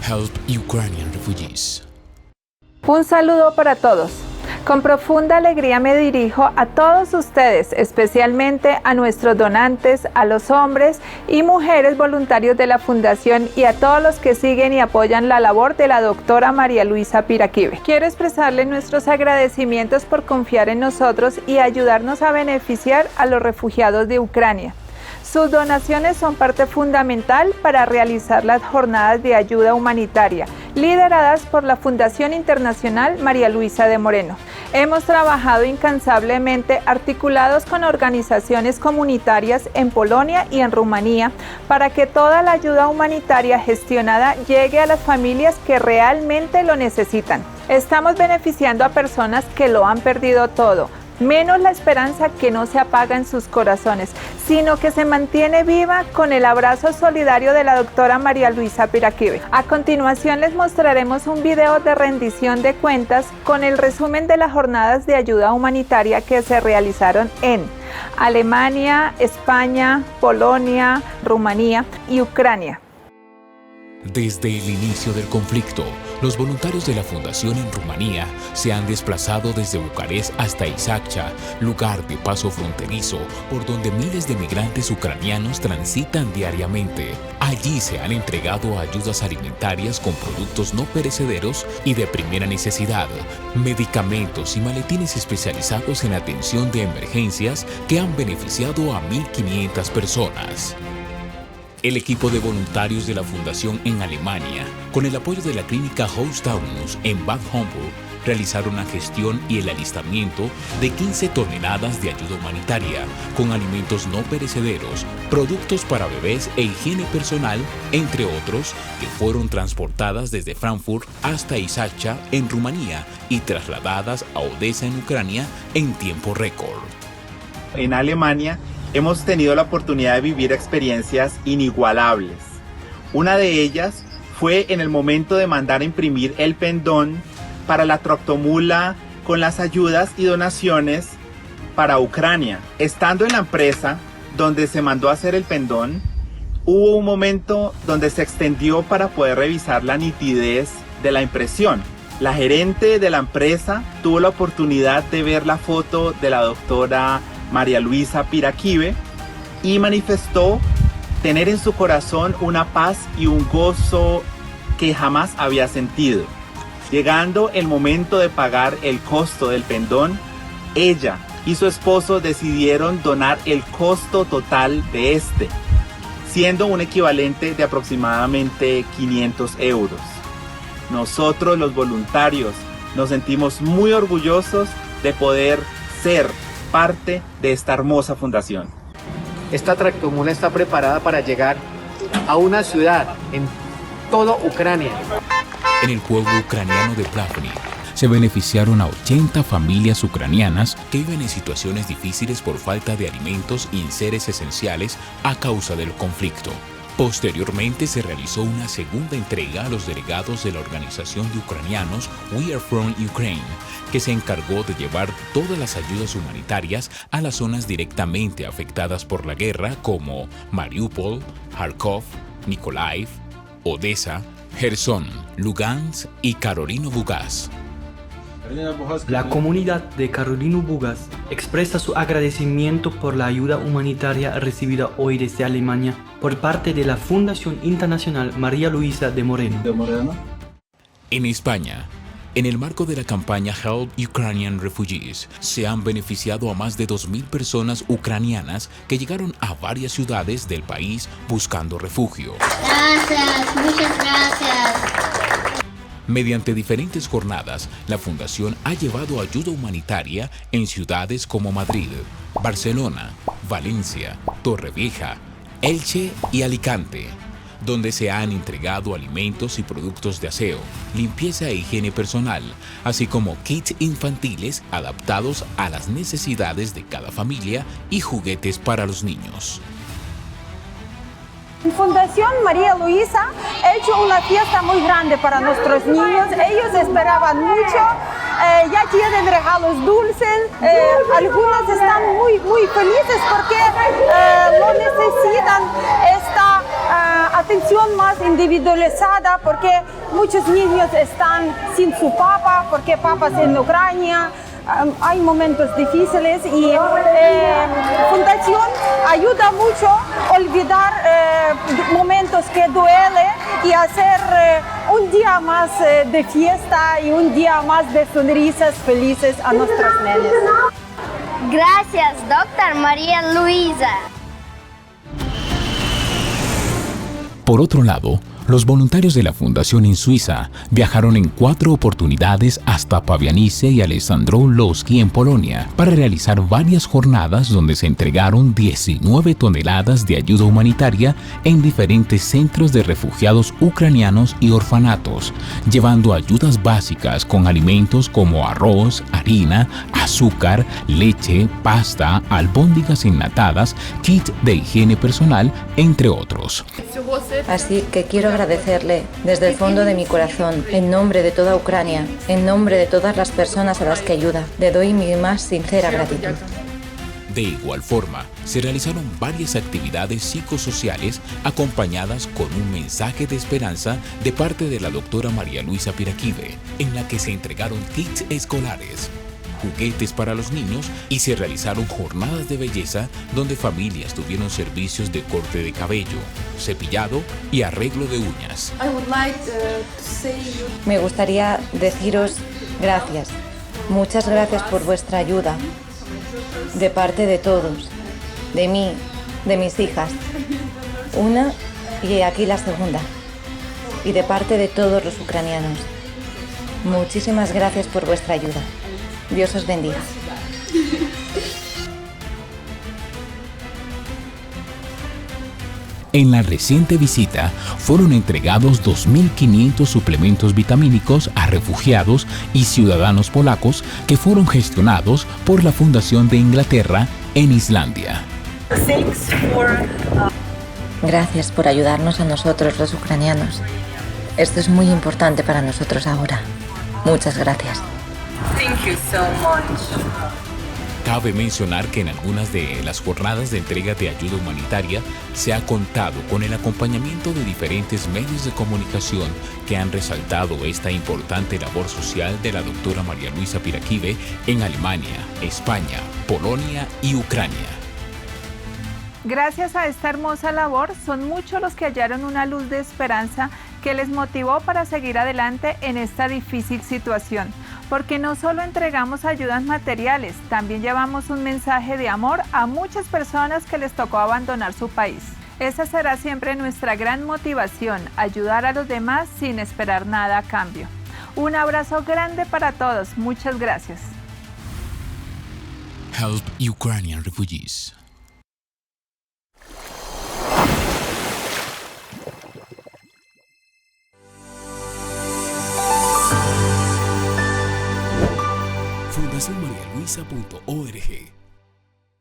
Help Ukrainian Refugees. Un saludo para todos. Con profunda alegría me dirijo a todos ustedes, especialmente a nuestros donantes, a los hombres y mujeres voluntarios de la Fundación y a todos los que siguen y apoyan la labor de la doctora María Luisa Piraquive. Quiero expresarles nuestros agradecimientos por confiar en nosotros y ayudarnos a beneficiar a los refugiados de Ucrania. Sus donaciones son parte fundamental para realizar las jornadas de ayuda humanitaria, lideradas por la Fundación Internacional María Luisa de Moreno. Hemos trabajado incansablemente articulados con organizaciones comunitarias en Polonia y en Rumanía para que toda la ayuda humanitaria gestionada llegue a las familias que realmente lo necesitan. Estamos beneficiando a personas que lo han perdido todo, menos la esperanza que no se apaga en sus corazones, sino que se mantiene viva con el abrazo solidario de la doctora María Luisa Piraquive. A continuación les mostraremos un video de rendición de cuentas con el resumen de las jornadas de ayuda humanitaria que se realizaron en Alemania, España, Polonia, Rumanía y Ucrania. Desde el inicio del conflicto, los voluntarios de la Fundación en Rumanía se han desplazado desde Bucarest hasta Isaccea, lugar de paso fronterizo por donde miles de migrantes ucranianos transitan diariamente. Allí se han entregado ayudas alimentarias con productos no perecederos y de primera necesidad, medicamentos y maletines especializados en atención de emergencias que han beneficiado a 1.500 personas. El equipo de voluntarios de la Fundación en Alemania, con el apoyo de la clínica Haus-Taunus en Bad Homburg, realizaron la gestión y el alistamiento de 15 toneladas de ayuda humanitaria, con alimentos no perecederos, productos para bebés e higiene personal, entre otros, que fueron transportadas desde Frankfurt hasta Isaccea en Rumanía y trasladadas a Odesa en Ucrania en tiempo récord. En Alemania hemos tenido la oportunidad de vivir experiencias inigualables. Una de ellas fue en el momento de mandar a imprimir el pendón para la tractomula con las ayudas y donaciones para Ucrania. Estando en la empresa donde se mandó a hacer el pendón, hubo un momento donde se extendió para poder revisar la nitidez de la impresión. La gerente de la empresa tuvo la oportunidad de ver la foto de la doctora María Luisa Piraquive y manifestó tener en su corazón una paz y un gozo que jamás había sentido. Llegando el momento de pagar el costo del pendón, ella y su esposo decidieron donar el costo total de este, siendo un equivalente de aproximadamente 500 euros. Nosotros, los voluntarios, nos sentimos muy orgullosos de poder ser parte de esta hermosa fundación. Esta tractomula está preparada para llegar a una ciudad en toda Ucrania. En el pueblo ucraniano de Plavny se beneficiaron a 80 familias ucranianas que viven en situaciones difíciles por falta de alimentos y enseres esenciales a causa del conflicto. Posteriormente se realizó una segunda entrega a los delegados de la organización de ucranianos We Are From Ukraine, que se encargó de llevar todas las ayudas humanitarias a las zonas directamente afectadas por la guerra como Mariupol, Kharkov, Mykolaiv, Odessa, Gerson, Lugansk y Karolino-Bugas. La comunidad de Karolino-Bugas expresa su agradecimiento por la ayuda humanitaria recibida hoy desde Alemania por parte de la Fundación Internacional María Luisa de Moreno. En España, en el marco de la campaña Help Ukrainian Refugees, se han beneficiado a más de 2.000 personas ucranianas que llegaron a varias ciudades del país buscando refugio. Gracias, muchas gracias. Mediante diferentes jornadas, la Fundación ha llevado ayuda humanitaria en ciudades como Madrid, Barcelona, Valencia, Torrevieja, Elche y Alicante, donde se han entregado alimentos y productos de aseo, limpieza e higiene personal, así como kits infantiles adaptados a las necesidades de cada familia y juguetes para los niños. Fundación María Luisa ha hecho una fiesta muy grande para nuestros niños. Ellos esperaban mucho, ya tienen regalos dulces. Algunos están muy felices porque lo necesitan esta atención más más individualizada porque muchos niños están sin su papá, porque papas en Ucrania. Hay momentos difíciles y Fundación ayuda mucho a olvidar momentos que duelen y hacer un día más de fiesta y un día más de sonrisas felices a nuestros nenes. Gracias, doctor María Luisa. Por otro lado, los voluntarios de la Fundación en Suiza viajaron en 4 oportunidades hasta Pabianice y Aleksandrów-Łódzki en Polonia para realizar varias jornadas donde se entregaron 19 toneladas de ayuda humanitaria en diferentes centros de refugiados ucranianos y orfanatos, llevando ayudas básicas con alimentos como arroz, harina, azúcar, leche, pasta, albóndigas enlatadas, kit de higiene personal, entre otros. Así que quiero agradecerle desde el fondo de mi corazón, en nombre de toda Ucrania, en nombre de todas las personas a las que ayuda. Le doy mi más sincera gratitud. De igual forma, se realizaron varias actividades psicosociales acompañadas con un mensaje de esperanza de parte de la doctora María Luisa Piraquive, en la que se entregaron kits escolares, juguetes para los niños y se realizaron jornadas de belleza donde familias tuvieron servicios de corte de cabello, cepillado y arreglo de uñas. Me gustaría deciros gracias. Muchas gracias por vuestra ayuda. De parte de todos. De mí, de mis hijas. Una y aquí la segunda. Y de parte de todos los ucranianos. Muchísimas gracias por vuestra ayuda. Dios os bendiga. En la reciente visita fueron entregados 2.500 suplementos vitamínicos a refugiados y ciudadanos polacos que fueron gestionados por la Fundación de Inglaterra en Islandia. Gracias por ayudarnos a nosotros los ucranianos. Esto es muy importante para nosotros ahora. Muchas gracias. Cabe mencionar que en algunas de las jornadas de entrega de ayuda humanitaria se ha contado con el acompañamiento de diferentes medios de comunicación que han resaltado esta importante labor social de la doctora María Luisa Piraquive en Alemania, España, Polonia y Ucrania. Gracias a esta hermosa labor, son muchos los que hallaron una luz de esperanza que les motivó para seguir adelante en esta difícil situación, porque no solo entregamos ayudas materiales, también llevamos un mensaje de amor a muchas personas que les tocó abandonar su país. Esa será siempre nuestra gran motivación, ayudar a los demás sin esperar nada a cambio. Un abrazo grande para todos, muchas gracias. Help Ukrainian refugees. FundaciónMariaLuisa.org